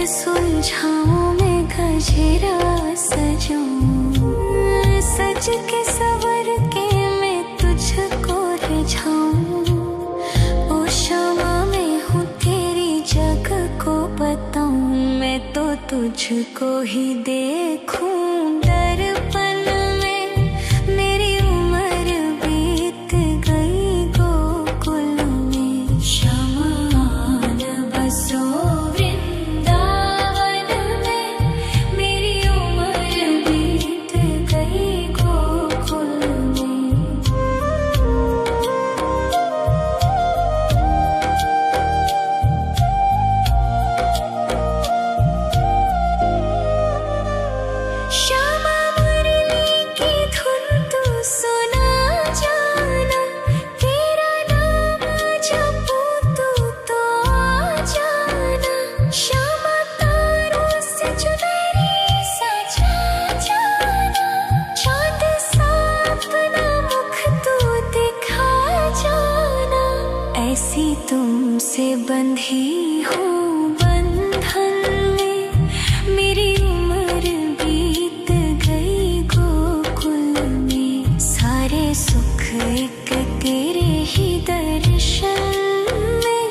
सुलझाऊं मैं गजरा सजाऊं, सज के सवर के मैं तुझको रिझाऊं। ओ शमा मैं हूँ तेरी जग को बताऊं, मैं तो तुझको ही देखूं दर्पण में। मेरी उम्र बीत गई गोकुल में, शमान बसो ऐसी तुमसे बंधी हूँ बंधन में। मेरी उम्र बीत गई गोकुल में, सारे सुख एक तेरे ही दर्शन में।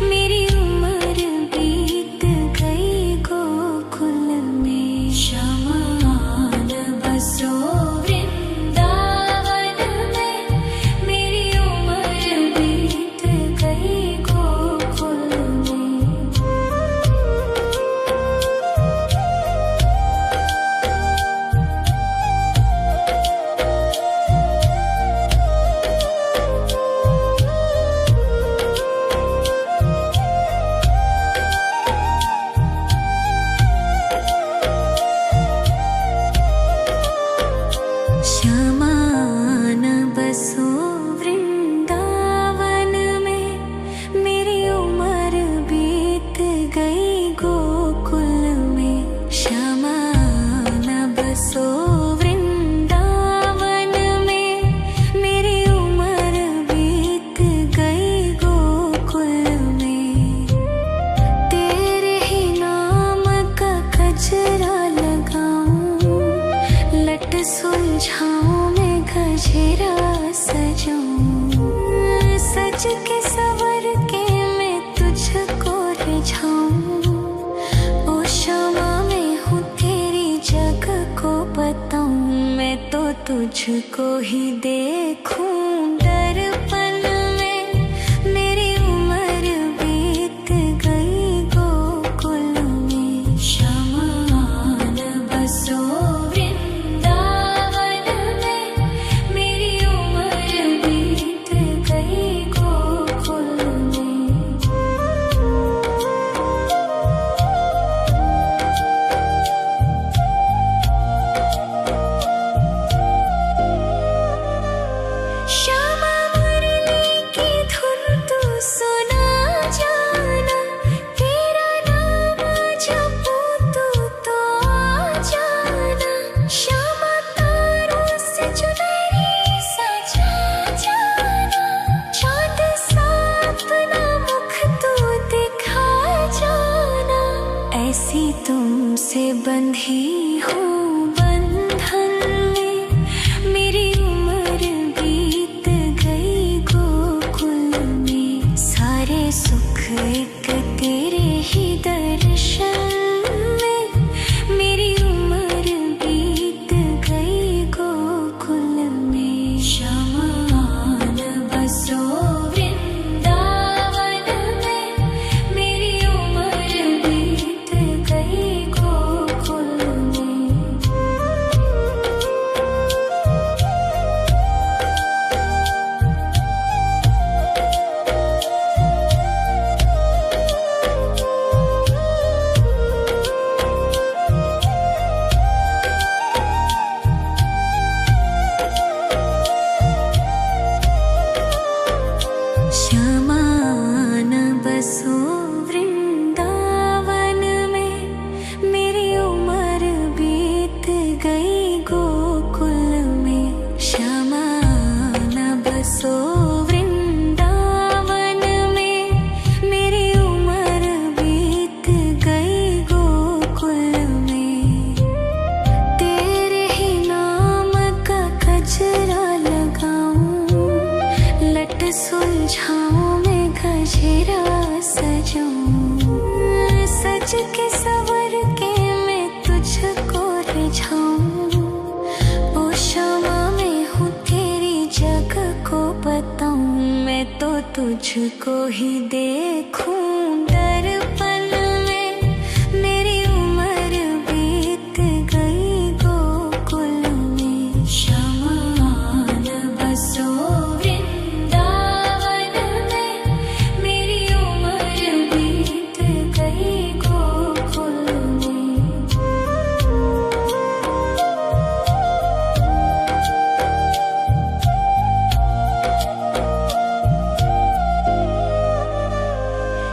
मेरी उम्र बीत गई गोकुल में, शमान बसो सुलझाऊं मैं गजरा सजाऊं, सज के सवर के मैं तुझको रिझाऊं। ओ शमा मैं हूँ तेरी जग को बताऊं, मैं तो तुझको ही देखूं दर्पण में। मेरी उम्र बीत गई गोकुल में, शमान बसो ऐसी तुमसे बंधी हूँ बंधन में। मेरी उम्र बीत गई गोकुल में, सारे सुख एक तेरे ही दर्शन में। मेरी उम्र बीत गई गोकुल में। सुलझाऊं मैं गजरा सजाऊं, सज के सवर के मैं तुझको रिझाऊं। ओ शामा मैं हूँ तेरी जग को बताऊं, मैं तो तुझको ही देखूं दर्पण में। मेरी उम्र बीत गई गोकुल में, शमान बसो वृंदावन में। मेरी उम्र बीत गई गोकुल में।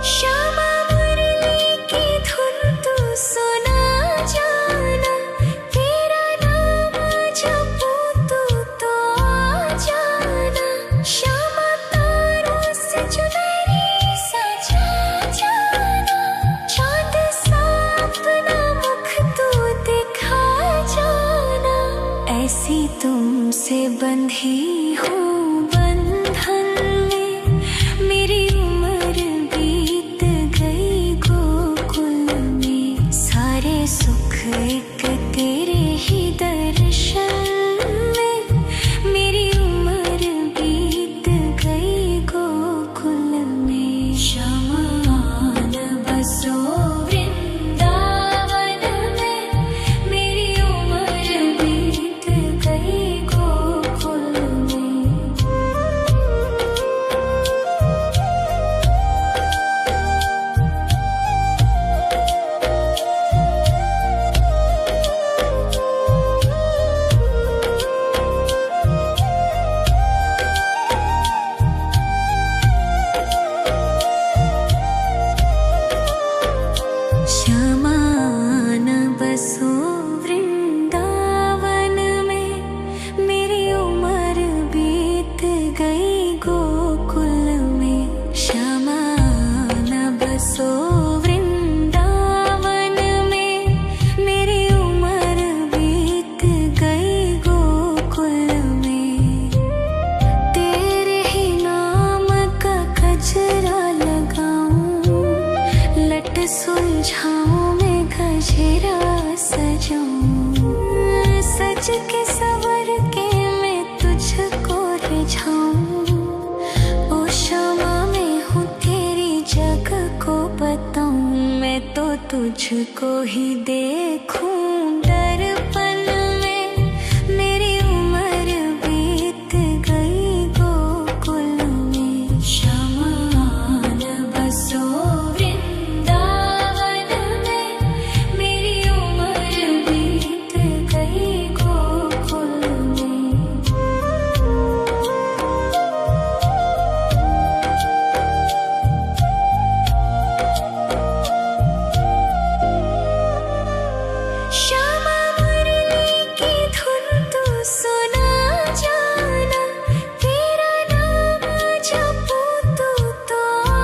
श्यामा मुरली की धुन तू सुना जाना, तेरा नाम जपूं तू तो आ जाना। श्यामा तारों से चुनरी सजा जाना, चांद सा अपना मुख तू दिखा जाना। ऐसी तुमसे बंधी हूँ बंधन में, मेरी उम्र बीत गई गोकुल में। सारे सुख एक तेरे ही दर्शन में, मेरी उम्र बीत गई गोकुल में। शमान बसो वृंदावन में, मेरी उम्र बीत गई गोकुल में। श्यामान बसो वृंदावन में, मेरी उम्र बीत गई गोकुल में। श्यामान बसो वृंदावन में, मेरी उम्र बीत गई गोकुल में। तेरे ही नाम का गजरा लगाऊं, लट सुलझाऊं मैं गजरा सजाऊं। सज के सवर के मैं तुझको रिझाऊं। ओ शामा मैं हूँ तेरी जग को बताऊं, मैं तो तुझको ही देखूं दर्पण में। मेरी उम्र बीत गई गोकुल में। शमान बसो वृंदावन में, मेरी उम्र बीत गई गोकुल में। श्यामा मुरली की धुन तू सुना जाना, तेरा नाम जपूं तू तो आ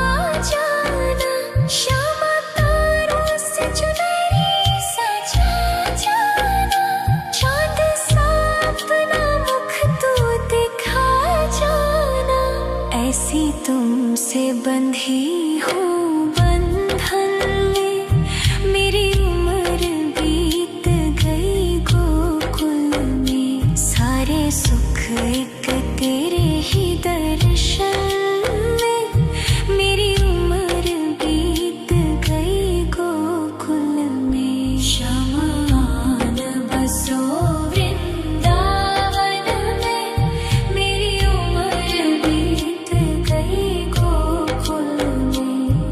जाना। श्यामा तारों से चुनरी सजा जाना, चांद सा अपना मुख तू दिखा जाना। ऐसी तुमसे बंधी हूँ बंधन में, मेरी उम्र बीत गई गोकुल में। सारे सुख एक तेरे ही दर्शन में, मेरी उम्र बीत गई गोकुल में। शमान बसो वृंदावन में, मेरी उम्र बीत गई गोकुल में।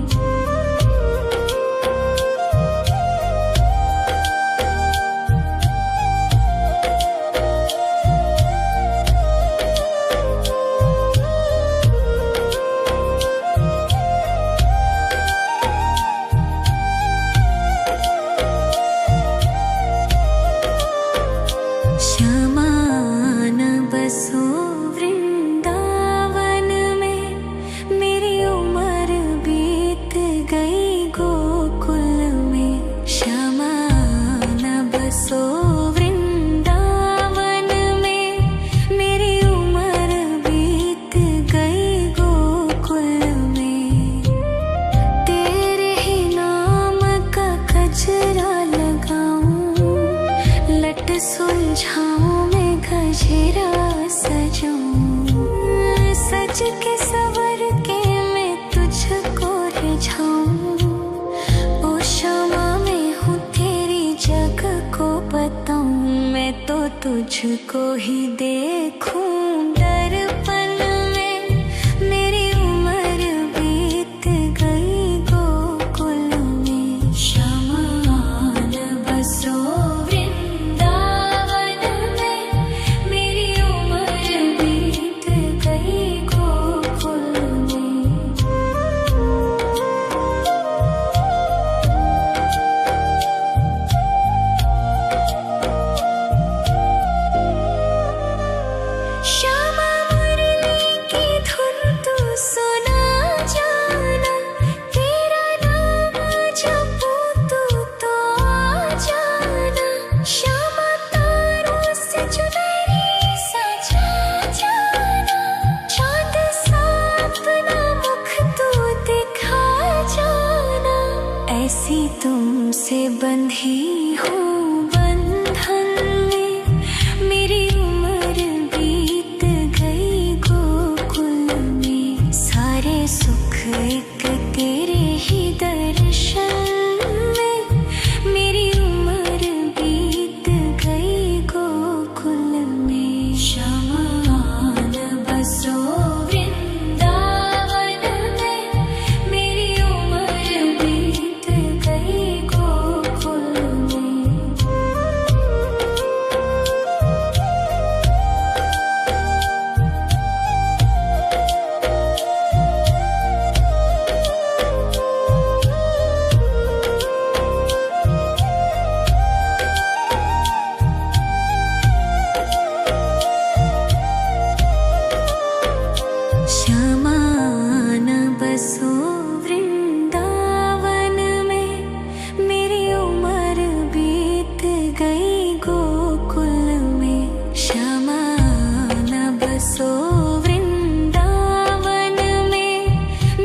सजूं, सज के सवर के मैं तुझको रिझाऊं। ओ शमा मैं हूँ तेरी जग को बताऊं, मैं तो तुझको ही देखूं। दर्पण में मेरी उम्र बीत गई गोकुल में, शमान बसो वृंदावन में, मेरी उम्र बीत गई गोकुल में। श्यामा मुरली की धुन तू सुना जाना, तेरा नाम जपूं तू तो आ जाना। श्यामा तारों से चुनरी सजा जाना, चांद सा अपना मुख तू दिखा जाना। ऐसी तुमसे बंधी हूँ बंधन में, मेरी उम्र बीत गई गोकुल में। सारे सुख एक तेरे ही दर्शन में, मेरी उम्र बीत गई गोकुल में। शमान बसो वृंदावन में, मेरी उम्र बीत गई गोकुल में। श्यामान बसो वृंदावन में, मेरी उम्र बीत गई गोकुल में। श्यामान बसो वृंदावन में,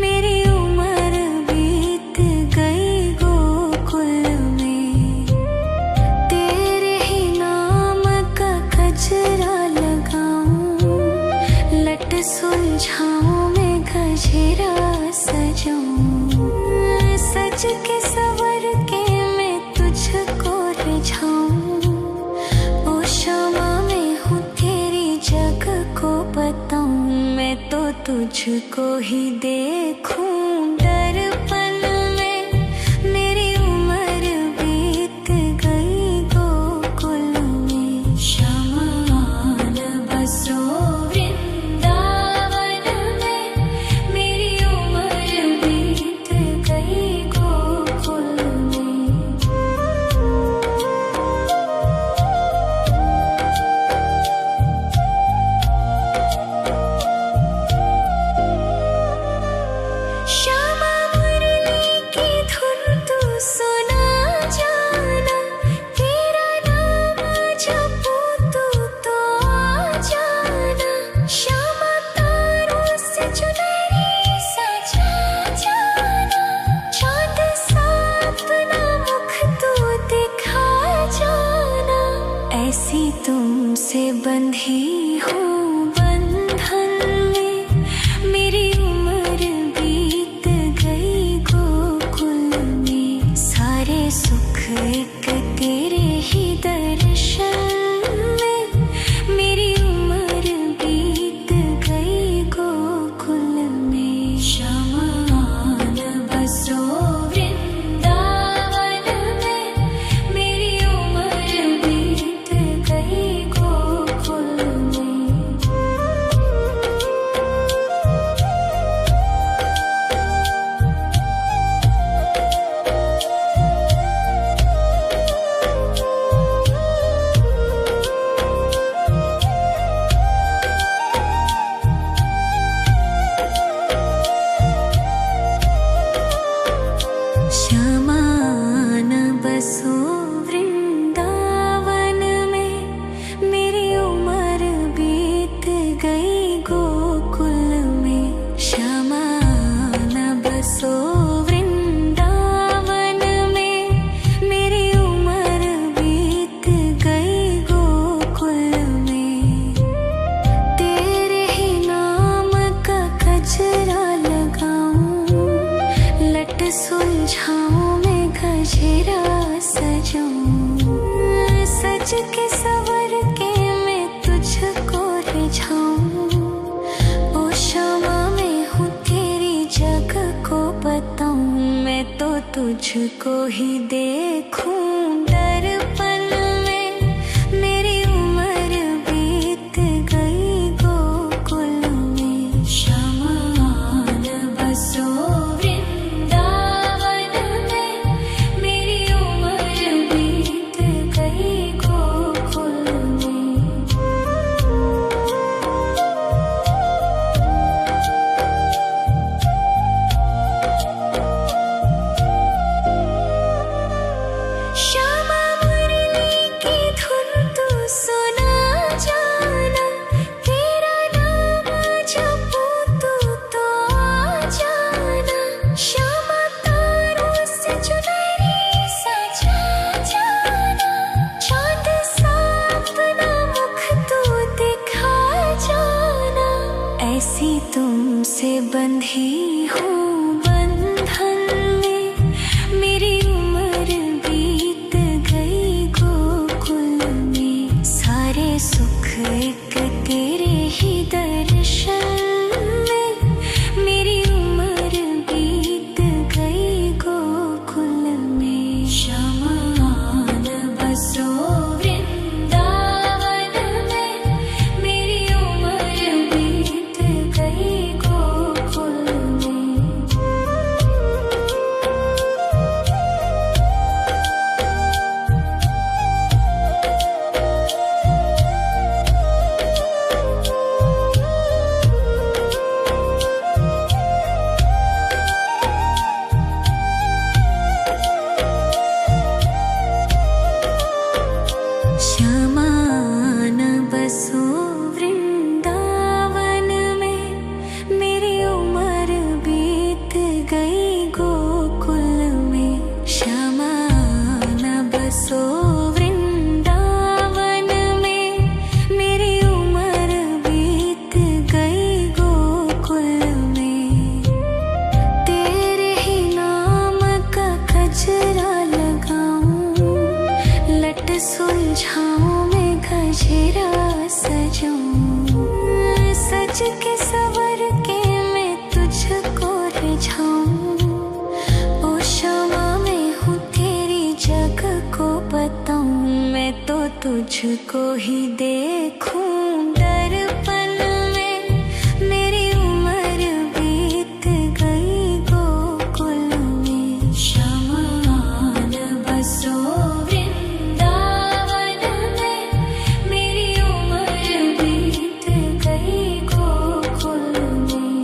मेरी उम्र बीत गई गोकुल में। तेरे ही नाम का गजरा लगाऊं, लट सुलझाऊं मैं गजरा सजाऊं। सज के सवर के मैं तुझको रिझाऊं। ओ शमा मैं हूँ तेरी जग को बताऊं, मैं तो तुझको ही देखूं। दर्पण में मेरी उम्र बीत गई गोकुल में। शमान बसो वृंदावन में, मेरी उम्र बीत गई गोकुल में। श्यामा मुरली की धुन तू सुना जाना, तेरा नाम जपूं तू तो आ जाना। श्यामा तारों से चुनरी सजा जाना, चांद सा अपना मुख तू दिखा जाना। ऐसी तुमसे बंधी हूँ बंधन में, मेरी उम्र बीत गई गोकुल में। सारे सुख एक तेरे ही दर्शन में, मेरी उम्र बीत गई गोकुल में। शमान बसो वृंदावन में, मेरी उम्र बीत गई गोकुल में। शमान बसो वृंदावन में, मेरी उम्र बीत गई गोकुल में। शमान बसो वृंदावन में, मेरी उम्र बीत गई गोकुल में। सज के सवर के मैं तुझको रिझाऊं। ओ क्षमा मैं हूँ तेरी जग को बताऊं। मैं तो तुझको ही देखूं दर्पण में। मेरी उम्र बीत गई गोकुल में। श्यामा न बसो वृंदावन में। मेरी उम्र बीत गई गोकुल में। श्यामा मुरली की धुन तू सुना जाना। तेरा नाम जपूं तू तो आ जाना। श्यामा तारों से चुनरी सजा जाना। चाँद सा अपना मुख तू दिखा जाना। ऐसी तुमसे बंधी हूँ बंधन में। मेरी उम्र बीत गई गोकुल में। सारे सुख एक तेरे ही दर्शन में। मेरी उम्र बीत गई गोकुल में। श्यामा न बसो वृंदावन में। मेरी उम्र बीत गई गोकुल में। श्यामा न बसो वृंदावन में। मेरी उम्र बीत गई गोकुल में। श्यामा न बसो वृंदावन में। मेरी उम्र बीत गई गोकुल में। तेरे ही नाम का गजरा लगाऊं। लट सुलझाऊं मैं गजरा सजाऊं। सज के सवर के मैं तुझको रिझाऊं। ओ क्षमा मैं हूँ तेरी जग को बताऊं। मैं तो तुझको ही देखूं दर्पण में। मेरी उम्र बीत गई गोकुल में। श्यामा न बसो वृंदावन में। मेरी उम्र बीत गई गोकुल में।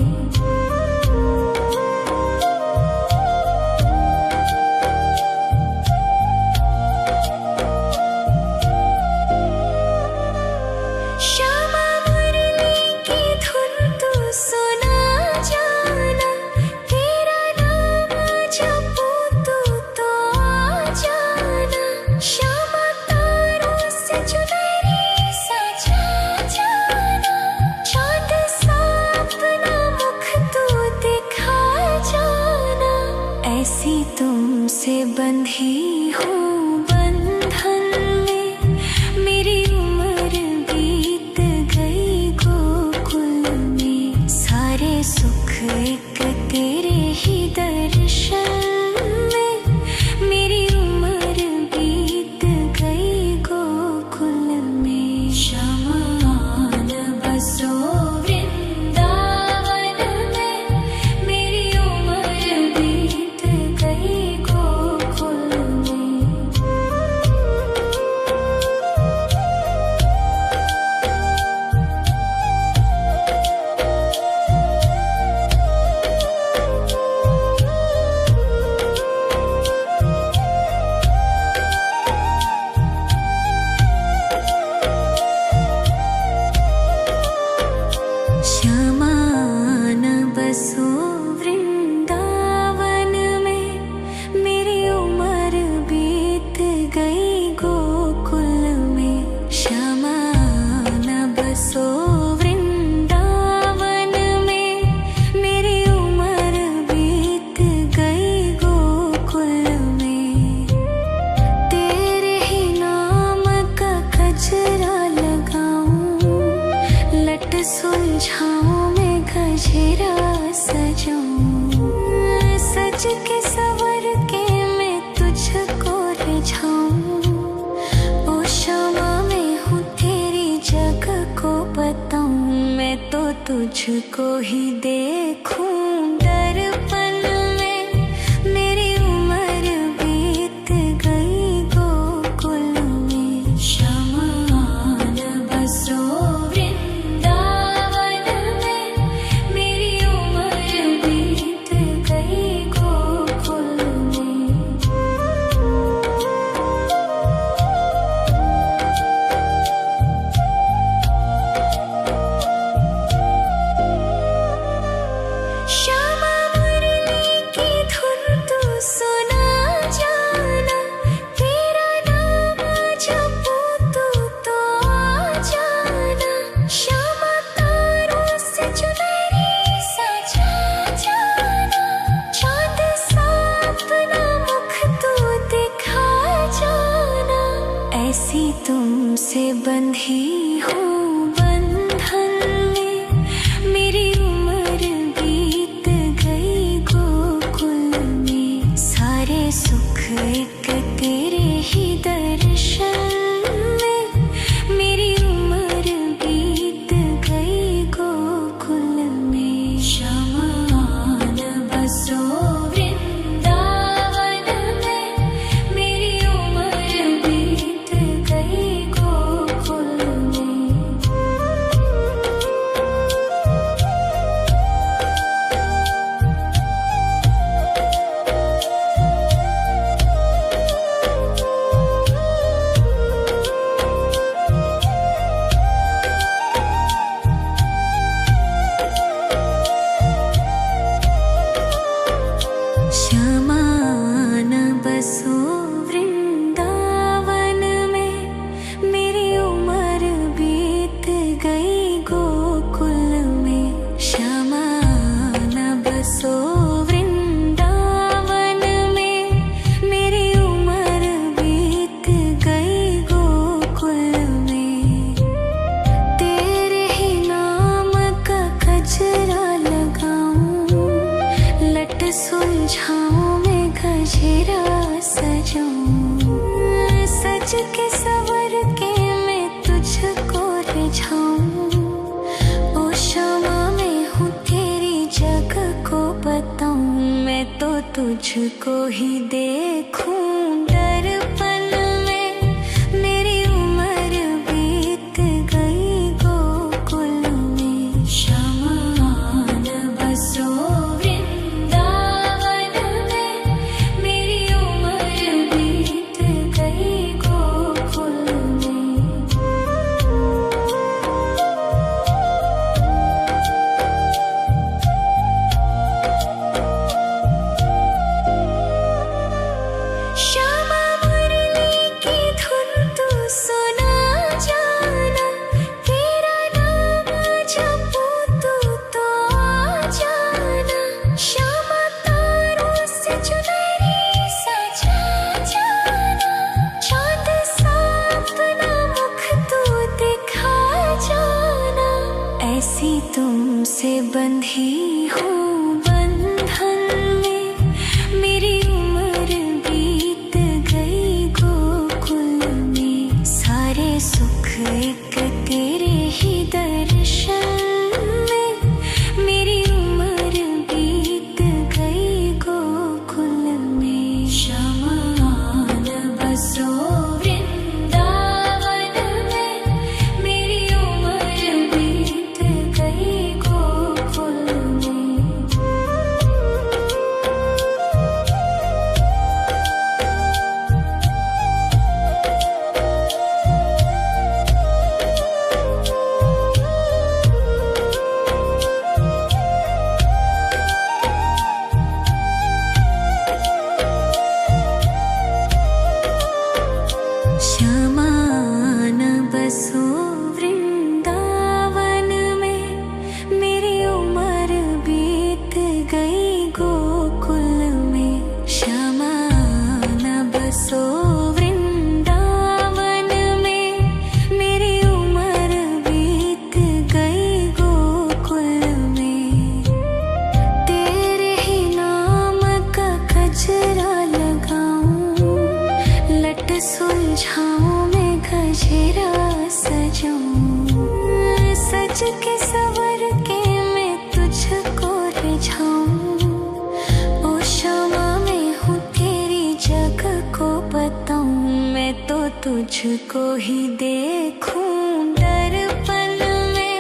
लट सुलझाऊं मैं गजरा सजाऊं, सज के सवर के मैं तुझको रिझाऊं। ओ शामा मैं हूँ तेरी जग को बताऊं, मैं तो तुझको ही देखूं दर्पण में। मेरी उम्र बीत गई गोकुल में, श्यामा आन बसो वृंदावन में। मेरी उम्र बीत गई गोकुल में। श्यामा मुरली की धुन तू सुना जाना, तेरा नाम जपूं तू तो आ जाना। श्यामा तारों से चुनरी सजा जाना, चांद सा अपना मुख तू दिखा जाना। ऐसी तुमसे बंधी हूँ बंधन में, मेरी उम्र बीत गई गोकुल में। सारे सुख एक तेरे ही दर्शन में, मेरी उम्र बीत गई गोकुल में। श्यामा आन बसो वृंदावन में, मेरी उम्र बीत गई गोकुल में। श्यामा आन बसो वृंदावन में, मेरी उम्र बीत गई गोकुल में। श्यामा आन बसो वृंदावन में, मेरी उम्र बीत गई गोकुल में। तेरे ही नाम का गजरा लगाऊं, लट सुलझाऊं मैं गजरा सजाऊं, सज के सवर के मैं तुझको रिझाऊं। ओ शामा मैं हूँ तेरी जग को बताऊं, मैं तो तुझको ही देखूं दर्पण में। मेरी उम्र बीत गई गोकुल में, श्यामा आन बसो वृंदावन में। मेरी उम्र बीत गई गोकुल में। श्यामा मुरली की धुन तू सुना जाना, तेरा नाम जपूं तू तो आ जाना। श्यामा तारों से चुनरी सजा जाना, चांद सा अपना मुख तू दिखा जाना। ऐसी तुमसे बंधी हूँ बंधन में, मेरी उम्र बीत गई गोकुल में। सारे सुख एक तेरे ही दर्शन में, मेरी उम्र बीत गई गोकुल में। श्यामा आन बसो वृंदावन में, मेरी उम्र बीत गई गोकुल में। तुझको ही देखूं दर्पण में।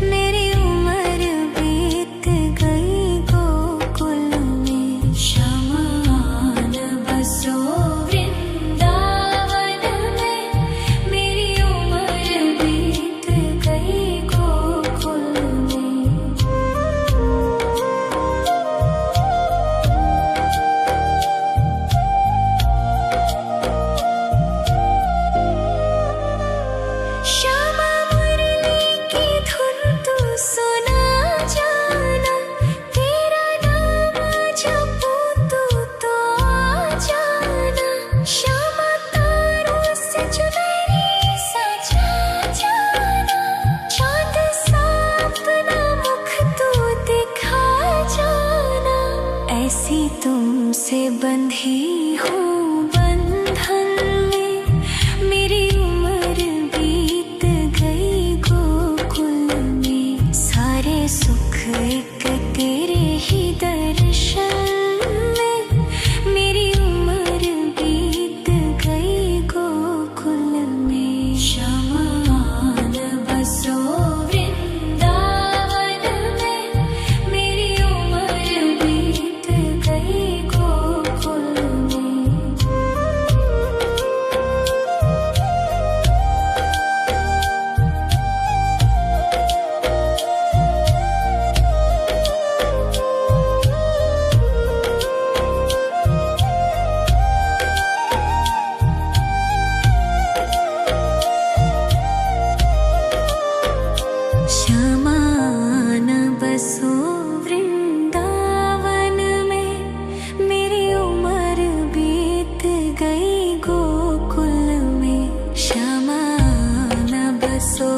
मेरी उम्र बीत गई गोकुल में। शमान बसो वृंदावन में। मेरी उम्र बीत गई गोकुल में। श्यामा मुरली की धुन तू सुना जाना। तेरा नाम जपूं तू तो आ जाना। श्यामा तारों से चुनरी सजा जाना। चांद सा अपना मुख तू दिखा जाना। ऐसी तुमसे बंधी हूँ बंधन में। मेरी उम्र बीत गई गोकुल में। सारे सुख एक तेरे ही दर्शन में। मेरी उम्र बीत गई गोकुल में। शमान बसो वृंदावन में। मेरी उम्र बीत गई गोकुल में। श्यामान बसो वृंदावन में। मेरी उम्र बीत गई गोकुल में। श्यामान बसो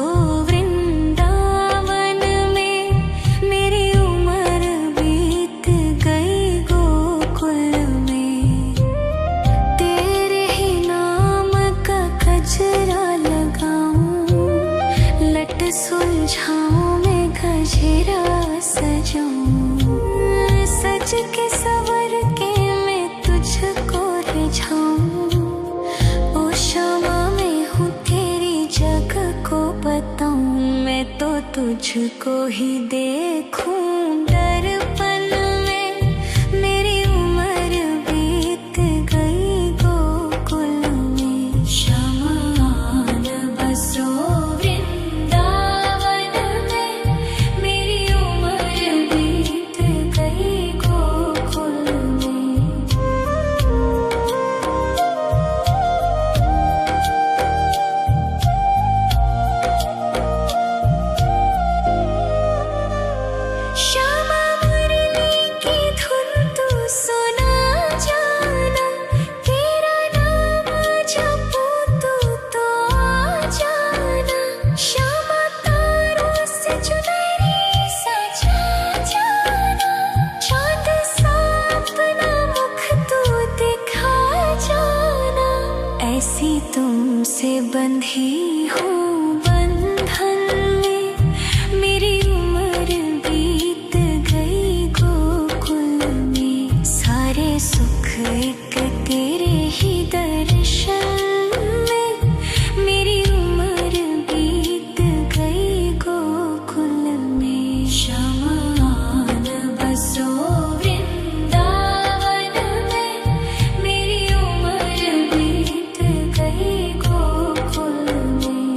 वृंदावन में। मेरी उम्र बीत गई गोकुल में। तेरे ही नाम का गजरा लगाऊं। लट सुलझाऊं मैं गजरा सजाऊं। सज के सवर के मैं तुझको रिझाऊं। ओ श्यामा मैं हूँ तेरी जग को बताऊं। मैं तो तुझको ही देखूं दर्पण में। मेरी उम्र बीत गई गोकुल में। शमान बसो वृंदावन में। मेरी उम्र बीत गई गोकुल में। श्यामा मुरली की धुन तू सुना जाना। तेरा नाम जपूं तू तो आ जाना। श्यामा तारों से चुनरी सजा जाना। चांद सा अपना मुख तू दिखा जाना। ऐसी तुमसे बंधी हूँ बंधन में। मेरी उम्र बीत गई गोकुल में। सारे सुख एक तेरे ही दर्शन में। मेरी उम्र बीत गई गोकुल में। शमान बसो वृंदावन में। मेरी उम्र बीत गई गोकुल में।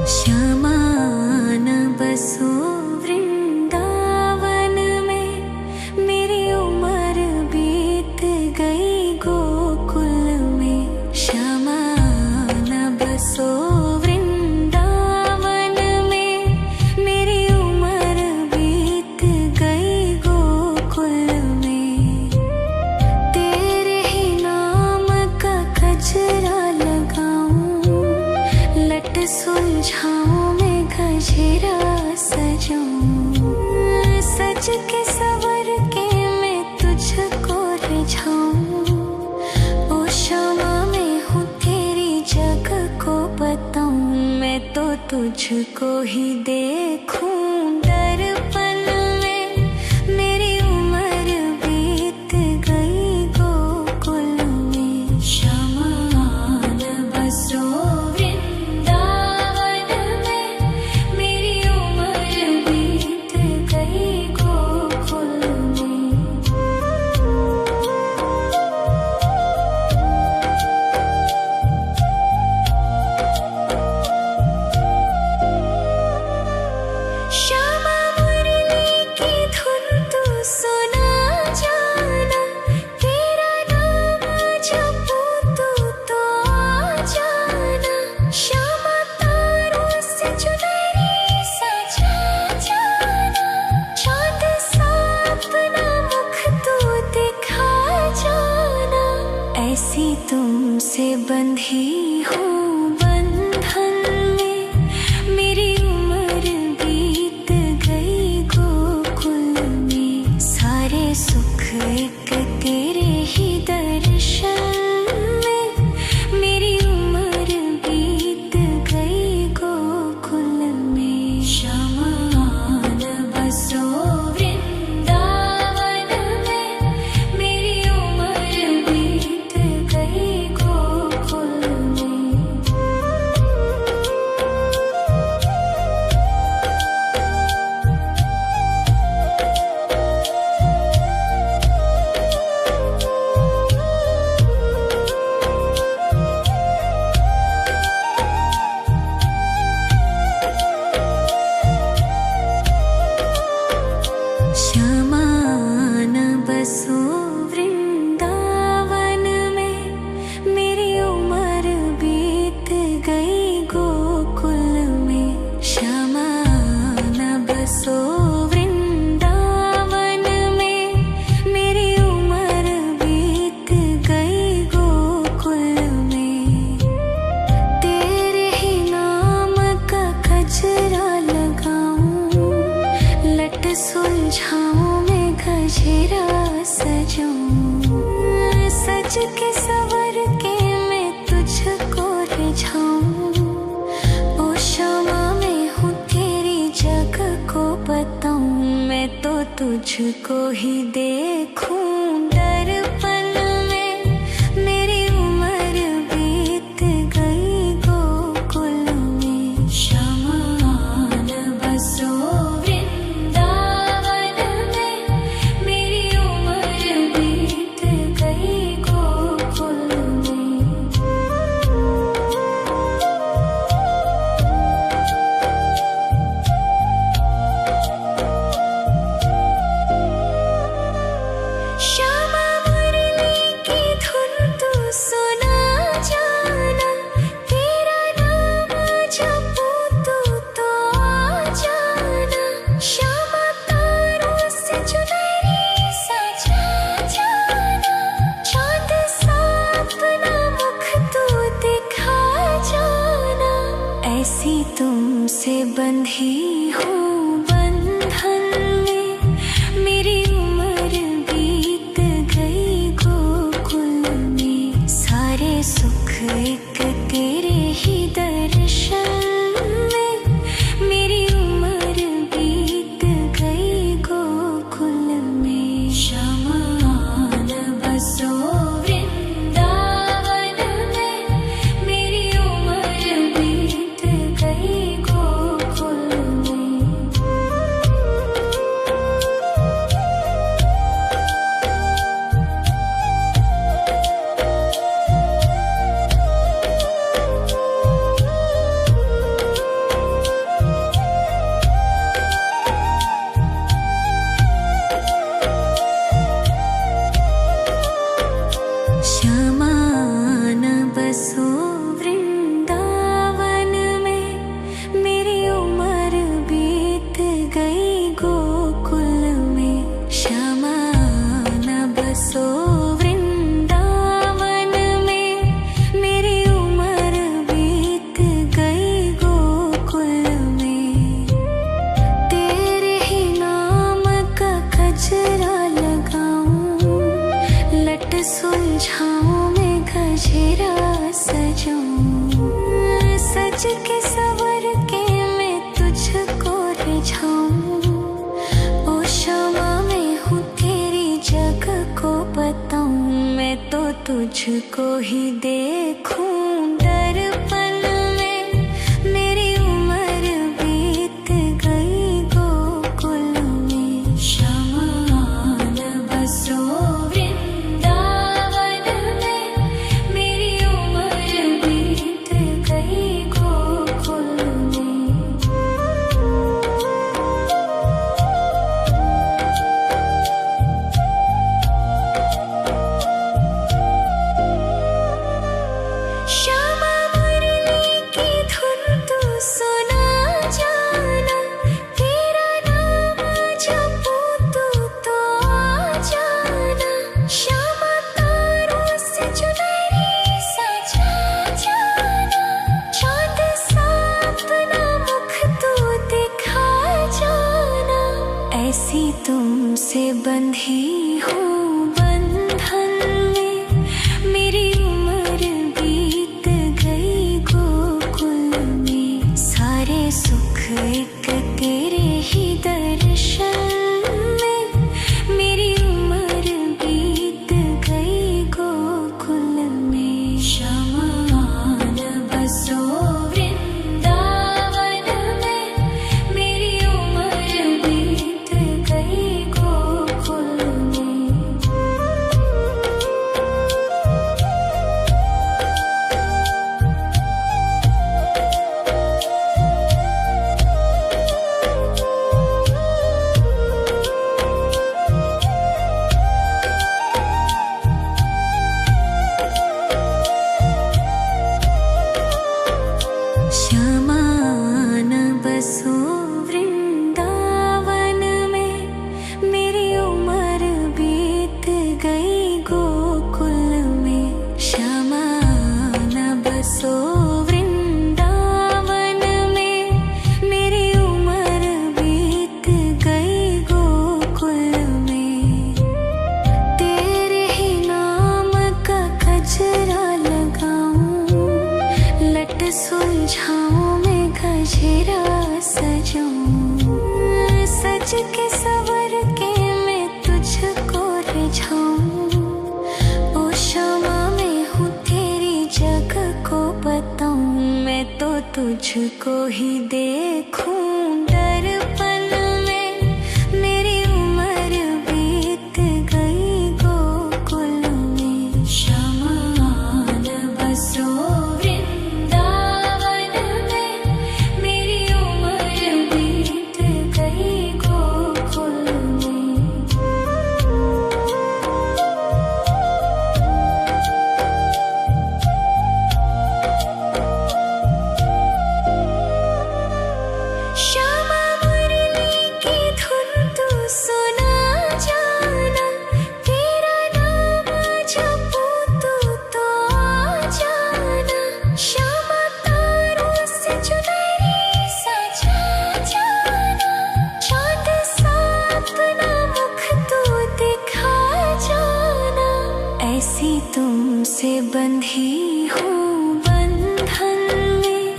श्यामान बसो वृंदावन में। मेरी उम्र बीत गई गोकुल में। श्यामान बसो वृंदावन में। मेरी उम्र बीत गई गोकुल में। तेरे ही नाम का गजरा लगाऊं। लट सुलझाऊं मैं गजरा सजाऊं। सज के सवर के तुझको ही देखूं दर्पण में, मेरी उम्र बीत गई गोकुल में। शमान बसो वृंदावन में, मेरी उम्र बीत गई गोकुल में। श्यामा मुरली की धुन तू सुना जाना, तेरा नाम जपूं तो आ जाना। श्यामा तारों से चुनरी सजा जाना, चाँद सा अपना मुख तू दिखा जाना। ऐसी तुमसे बंधी हूँ बंधन में, मेरी उम्र बीत गई गोकुल में। सारे सुख एक तेरे ही दर्शन में, मेरी उम्र बीत गई गोकुल में। शमान बसो वृंदावन में, मेरी उम्र बीत गई गोकुल में। श्यामान बसो वृंदावन में, मेरी उम्र बीत गई गोकुल में। श्यामान बसो वृंदावन में, मेरी उम्र बीत गई गोकुल में। तेरे ही नाम का गजरा लगाऊं, लट सुलझाऊं मैं गजरा सजाऊं। सज के सवर के मैं तुझको रिझाऊं। ओ श्यामा मैं हूँ तेरी जग को बताऊं, मैं तो तुझको ही देखूं दर्पण में, मेरी उम्र बीत गई गोकुल में। शमान बसो वृंदावन में, मेरी उम्र बीत गई गोकुल में। श्यामा मुरली की धुन तू सुना जाना, तेरा नाम जपूं तो आ जाना। श्यामा तारों से चुनरी सजा जाना, चाँद सा अपना मुख तू दिखा जाना। ऐसी तुमसे बंधी हूँ बंधन में, मेरी उम्र बीत गई गोकुल में। सारे सुख एक तेरे ही दर्शन में, मेरी उम्र बीत गई गोकुल में। शमान बसो वृंदावन में, मेरी उम्र बीत गई गोकुल में। श्यामान बसो वृंदावन में, मेरी उम्र बीत गई गोकुल में। श्यामान बसो वृंदावन में, मेरी उम्र बीत गई गोकुल में। तेरे ही नाम का गजरा लगाऊं, लट सुलझाऊं मैं गजरा सजाऊं। सज के सवर के तुझको ही देखूं दर्पण में। मेरी उम्र बीत गई गोकुल में। शमान बसो वृंदावन में। मेरी उम्र बीत गई गोकुल में। श्यामा मुरली की धुन तू सुना जाना। तेरा नाम जपूं तू तो आ जाना। श्यामा तारों से चुनरी सजा जाना। चांद सा अपना मुख तू दिखा जाना। ऐसी तुमसे बंधी हूँ बंधन में। मेरी उम्र बीत गई गोकुल में। सारे सुख एक तेरे ही दर्शन में। मेरी उम्र बीत गई गोकुल में। शमान बसो वृंदावन में। मेरी उम्र बीत गई गोकुल में। श्यामान बसो वृंदावन में। मेरी उम्र बीत गई गोकुल में। श्यामान बसो वृंदावन में। मेरी उम्र बीत गई गोकुल में। तेरे ही नाम का गजरा लगाऊं। लट सुलझाऊं मैं गजरा सजाऊं। सज के सवर के मैं तुझको रिझाऊं। ओ श्यामा मैं हूँ तेरी जग को बताऊं। मैं तो तुझको ही देखूं दर्पण में। मेरी उम्र बीत गई गोकुल में। शमान बसो वृंदावन में। मेरी उम्र बीत गई गोकुल में। श्यामा मुरली की धुन तू सुना जाना। तेरा नाम जपूं तू तो आ जाना। श्यामा तारों से चुनरी सजा जाना। चांद सा अपना मुख तू दिखा जाना। ऐसी तुमसे बंधी हूँ बंधन में।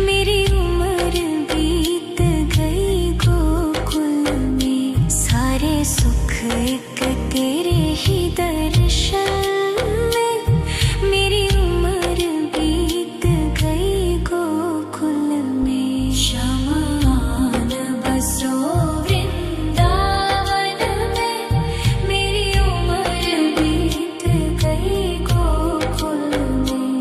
मेरी उम्र बीत गई गोकुल में। सारे सुख एक तेरे ही दर्शन में। मेरी उम्र बीत गई गोकुल में। शमान बसो वृंदावन में। मेरी उम्र बीत गई गोकुल में।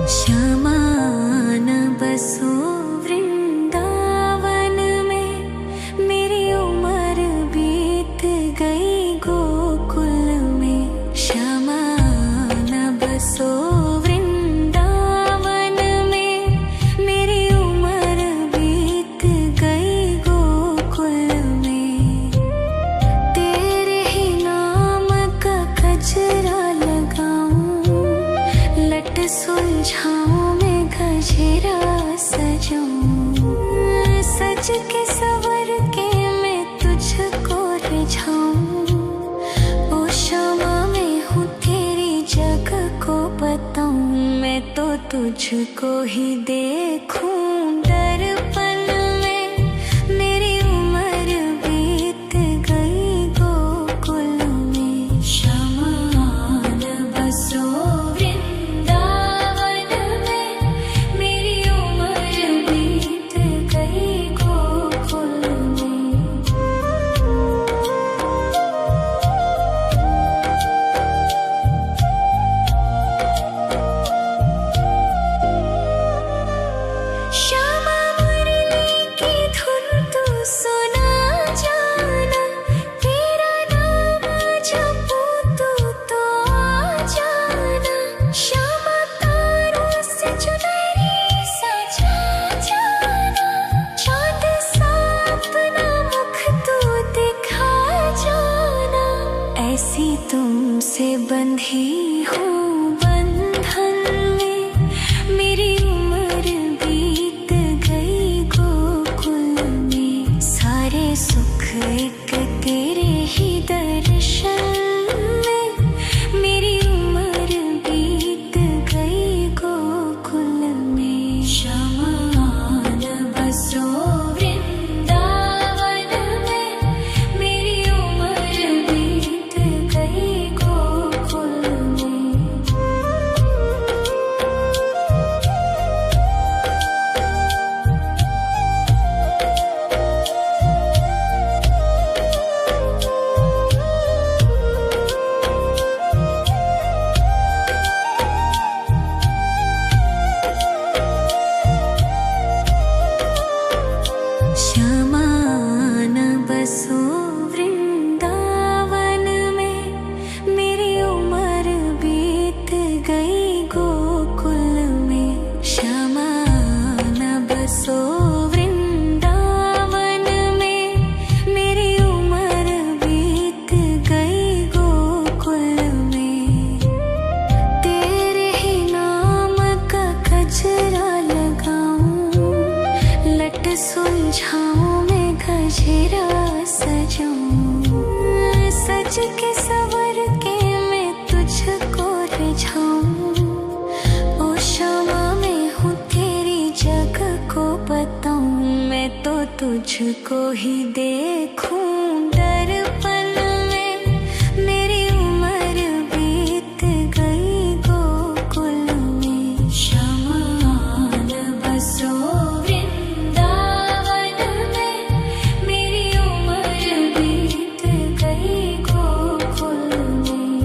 श्यामान बसो वृंदावन में। मेरी उम्र बीत गई गोकुल में। श्यामान बसो वृंदावन में। मेरी उम्र बीत गई गोकुल में। तेरे ही नाम का गजरा लगाऊं। लट सुलझाऊं मैं गजरा सजाऊं। सज के सवर के सुलझाऊं। ओ शमा मैं हूँ तेरी जग को बताऊं, मैं तो तुझको ही देखूं दर्पण में। मेरी उम्र बीत गई गोकुल में, शमान बसो वृंदावन में। मेरी उम्र बीत गई गोकुल में। श्यामा मुरली की धुन तू सुना जाना, तेरा नाम जपूं तू तो आ जाना। श्यामा तारों से चुनरी सजा जाना, चांद सा अपना मुख तू दिखा जाना। ऐसी तुमसे बंधी हूँ बंधन में, मेरी उम्र बीत गई गोकुल में। सारे सुख एक तेरे ही दर्शन में, मेरी उम्र बीत गई गोकुल में। शमान बसो वृंदावन में, मेरी उम्र बीत गई गोकुल में। शमान बसो वृंदावन में, मेरी उम्र बीत गई गोकुल में। शमान बसो वृंदावन में, मेरी उम्र बीत गई गोकुल में। तेरे ही नाम का गजरा लगाऊं, लट सुलझाऊं मैं गजरा सजाऊं। सज के सवर के मैं तुझको रिझाऊं। ओ शमा मैं हूँ तेरी जग को बताऊं, मैं तो तुझको ही देखूं दर्पण में। मेरी उम्र बीत गई गोकुल में। शमान बसो वृंदावन में, मेरी उम्र बीत गई गोकुल में।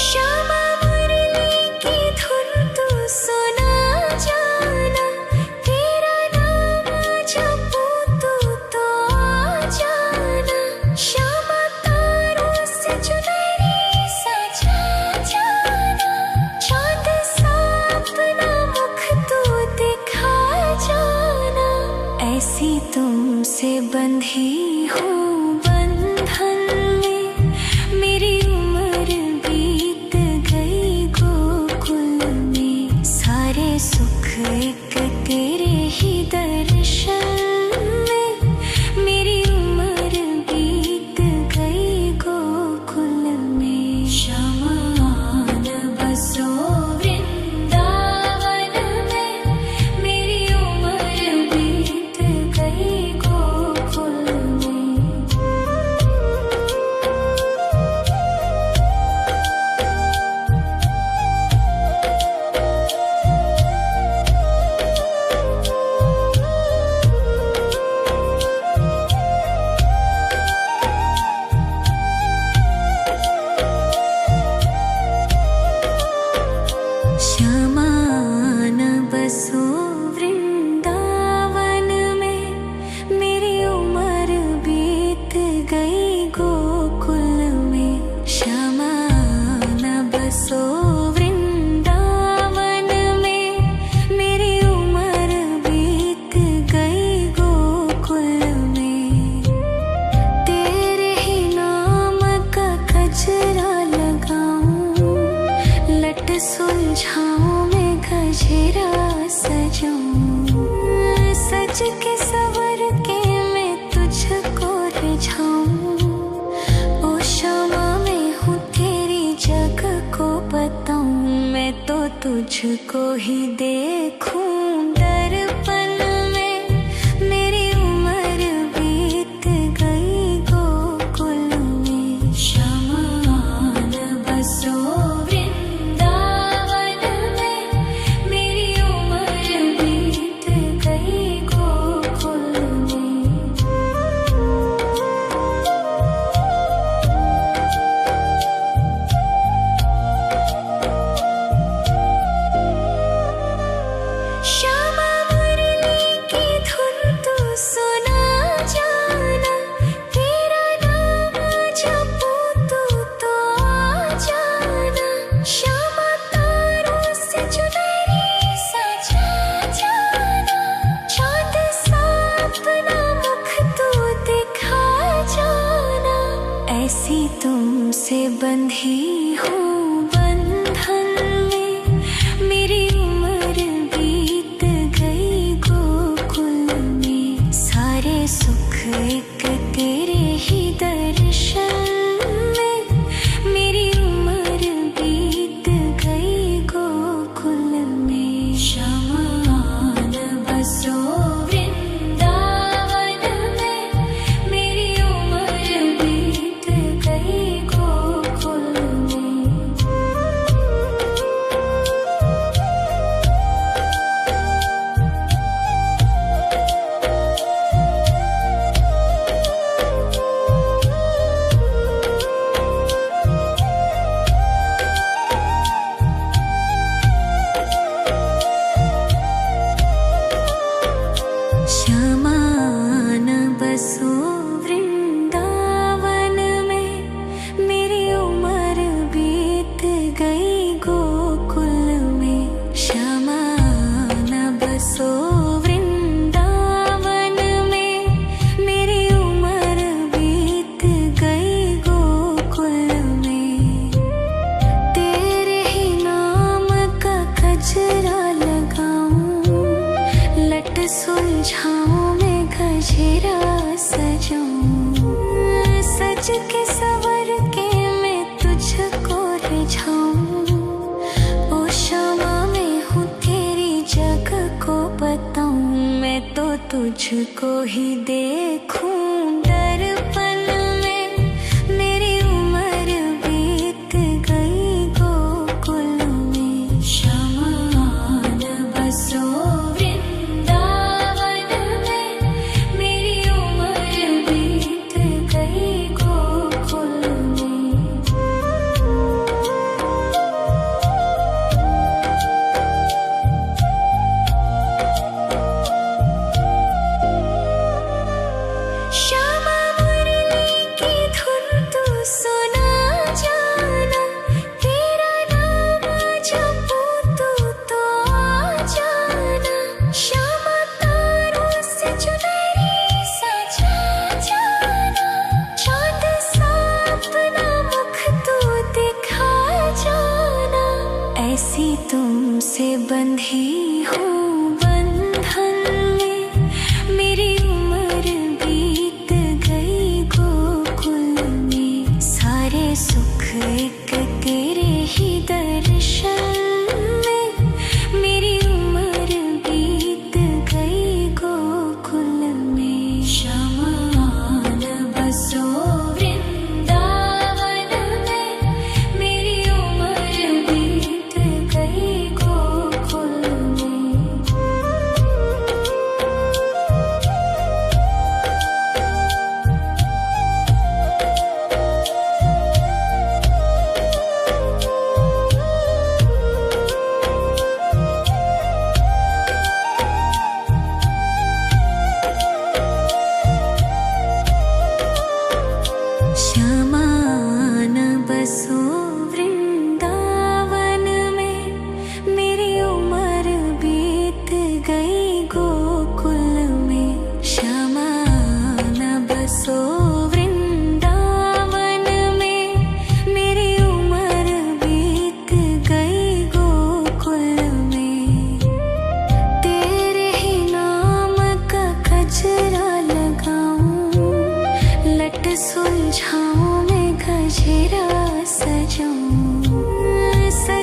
श्यामा मुरली की धुन तू सुना जाना, तेरा नाम जपूं तू तो आ जाना। श्यामा तारों से चुनरी सजा जाना, चांद सा अपना मुख तू दिखा जाना। ऐसी तुमसे बंधी हूँ बंधन में, मेरी उम्र बीत गई गोकुल में। सारे सुख एक तेरे ही दर्शन में, मेरी उम्र बीत गई गोकुल में। शमान बसो वृंदावन में, मेरी उम्र बीत गई गोकुल में। सुलझाऊं मैं गजरा सजाऊं, सज के सवर के मैं तुझको रिझाऊं। ओ शमा मैं हूँ तेरी जग को बताऊं, मैं तो तुझको ही देखूं दर्पण में। मेरी उम्र बीत गई गोकुल में, शमान बसो ऐसी तुमसे बंधी हूँ बंधन में। मेरी उम्र बीत गई गोकुल में, सारे सुख एक तेरे ही दर्शन में। मेरी उम्र बीत गई गोकुल में, शमान बसो सुलझाऊं मैं गजरा सजाऊं, सज के सवर के मैं तुझको रिझाऊं। ओ शमा मैं हूँ तेरी जग को बताऊं, मैं तो तुझको ही देखूं दर्पण में। मेरी उम्र बीत गई गोकुल में, शमान बसो ऐसी तुमसे बंधी हूँ बंधन में। मेरी उम्र बीत गई गोकुल में, सारे सुख एक तेरे ही दर्शन में। मेरी उम्र बीत गई गोकुल में, शमान बसो गई गोकुल में।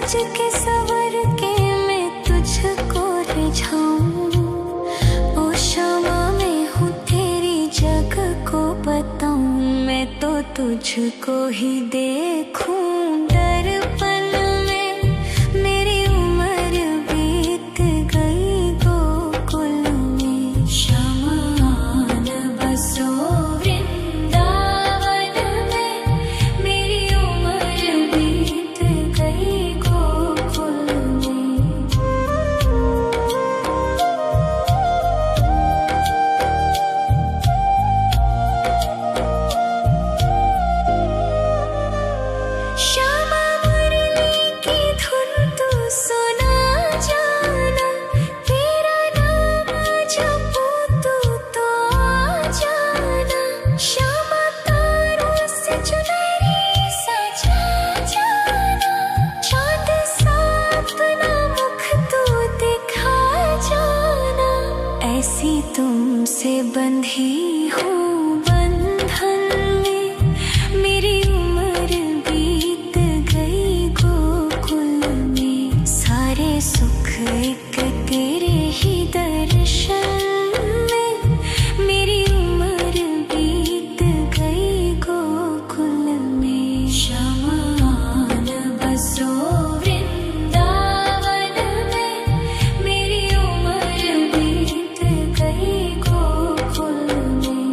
सज के सवर के मैं तुझको रिझाऊं। ओ क्षमा मैं हूँ तेरी जग को बताऊं। मैं तो तुझको ही देखूं दर्पण में। मेरी उम्र बीत गई गोकुल में। श्यामान बसो वृंदावन में। मेरी उम्र बीत गई गोकुल में। श्यामा मुरली की धुन तू सुना जाना। तेरा नाम जपूं तू तो आ जाना। श्यामा तारों से चुनरी सजा जाना। चांद सा अपना मुख तू दिखा जाना। ऐसी तुमसे बंधी हूँ बंधन में। मेरी उम्र बीत गई गोकुल में। सारे सुख एक तेरे ही दर्शन में। मेरी उम्र बीत गई गोकुल में। श्यामान बसो वृंदावन में। मेरी उम्र बीत गई गोकुल में।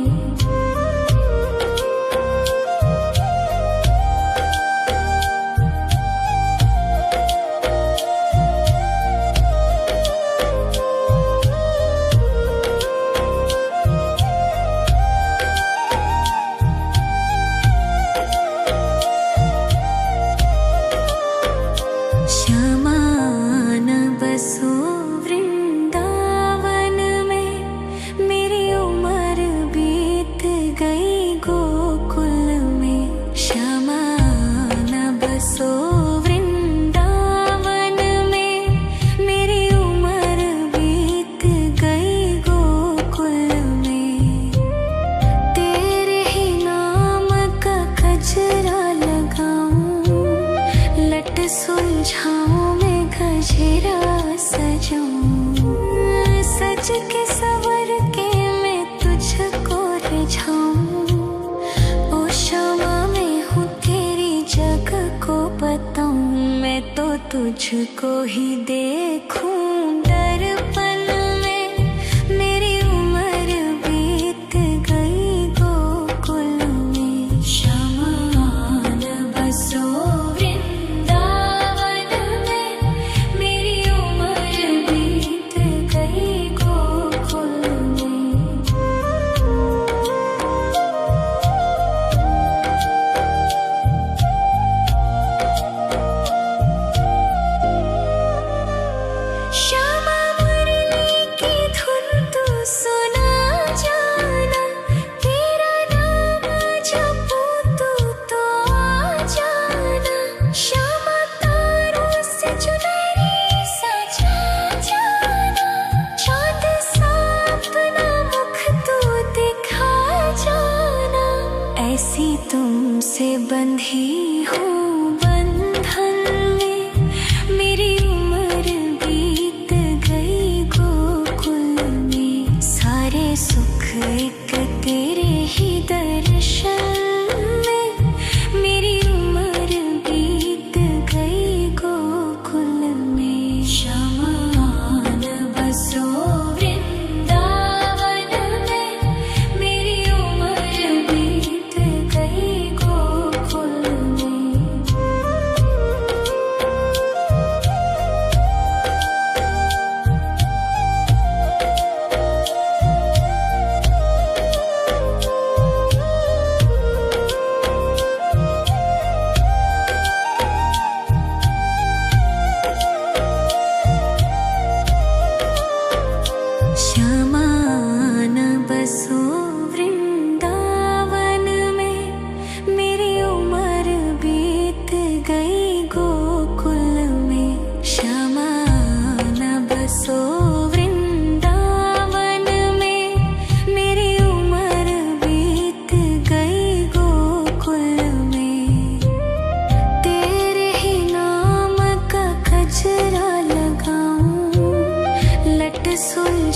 श्यामान बसो वृंदावन में। मेरी उम्र बीत गई गोकुल में। श्यामान बसो वृंदावन में। मेरी उम्र बीत गई गोकुल में। तेरे ही नाम का गजरा लगाऊं। लट सुलझाऊं मैं गजरा सजाऊं। सज के सवर के मैं तुझको रिझाऊं। ओ क्षमा मैं हूँ तेरी जग को बताऊं। मैं तो तुझको ही देखूं दर्पण में। मेरी उम्र बीत गई गोकुल में। श्यामान बसो वृंदावन में। मेरी उम्र बीत गई गोकुल में। श्यामा मुरली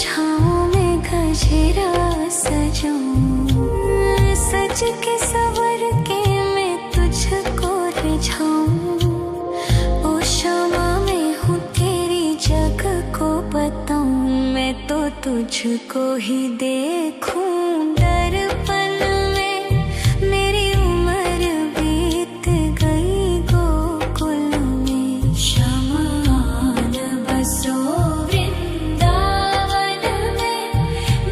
सुलझाऊं मैं गजरा सजाऊं, सज के सवर के मैं तुझको रिझाऊं। ओ शमा मैं हूँ तेरी जग को बताऊं, मैं तो तुझको ही देखूं दर्पण में। मेरी उम्र बीत गई गोकुल में, शमान बसो वृंदावन में।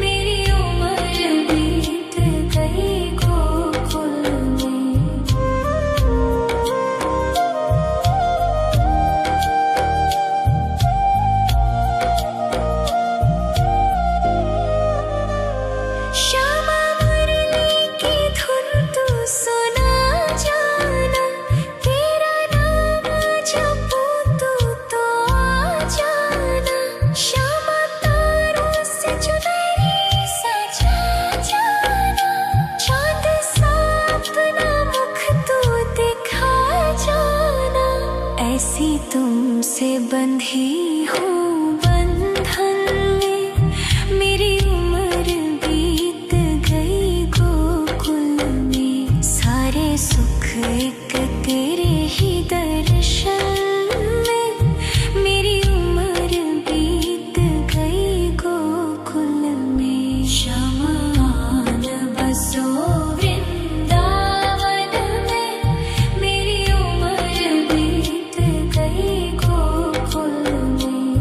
मेरी उम्र बीत गई गोकुल में। श्यामा मुरली की धुन तू सुना जाना, तेरा नाम जपूं तू तो आ जाना। श्यामा तारों से चुनरी सजा जाना, चांद सा अपना मुख तू दिखा जाना। ऐसी तुमसे बंधी हूँ बंधन में, मेरी उम्र बीत गई गोकुल में। सारे सुख एक तेरे ही दर्शन में, मेरी उम्र बीत गई गोकुल में। शमान बसो वृंदावन में, मेरी उम्र बीत गई गोकुल में।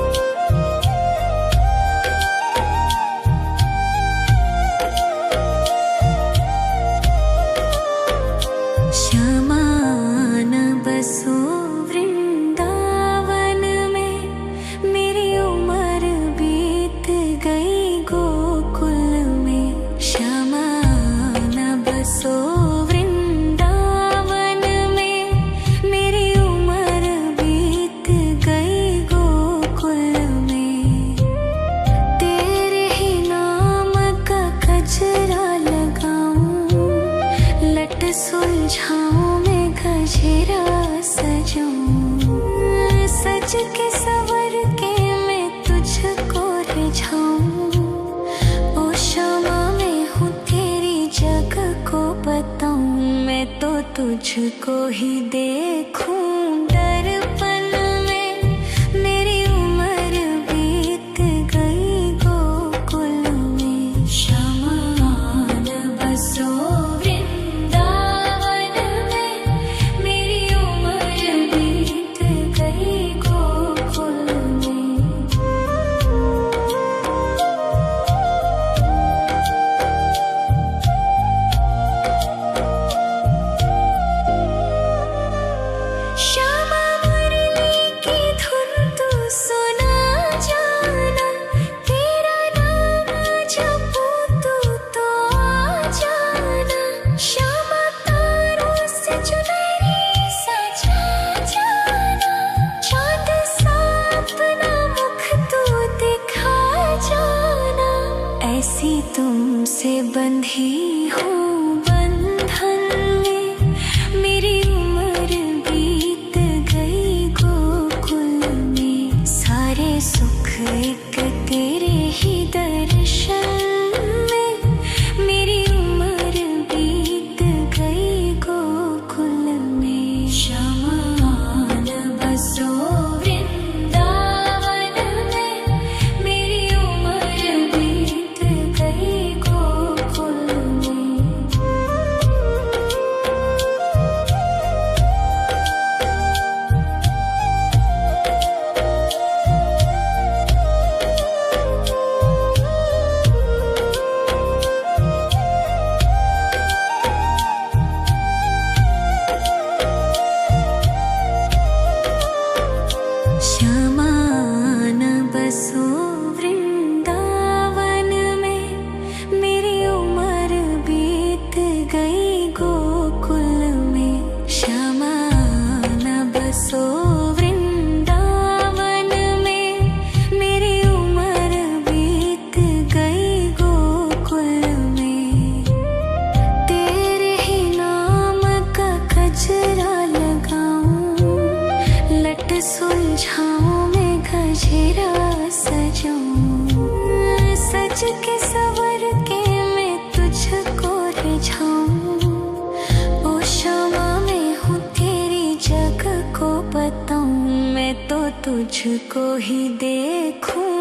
शमान बसो वृंदावन में, मेरी उम्र बीत गई गोकुल में। शमान बसो वृंदावन में, मेरी उम्र बीत गई गोकुल में। तेरे ही नाम का गजरा लगाऊं, लट सुलझाऊं मैं गजरा सजाऊं, सज के सवर के मैं तुझको रिझाऊं। ओ शमा मैं हूँ तेरी जग को बताऊं, मैं तो तुझको ही देखूं दर्पण में। मेरी उम्र बीत गई गोकुल में। शमान बसो वृंदावन में, मेरी उम्र बीत गई गोकुल में। श्यामा मुरली की धुन तू सुना जाना, तेरा नाम जपूं तू तो आ जाना। श्यामा तारों से चुनरी सजा जाना, चांद सा अपना मुख तू दिखा जाना। ऐसी तुमसे बंधी हूँ बंधन में, मेरी उम्र बीत गई गोकुल में। सारे सुख एक तेरे ही दर्शन में, मेरी उम्र बीत गई गोकुल में। शमान बसो वृंदावन में, मेरी उम्र बीत गई गोकुल में। के सवर के मैं तुझको रिझाऊं। ओ शमा मैं हूँ तेरी जग को बताऊं, मैं तो तुझको ही देखूं।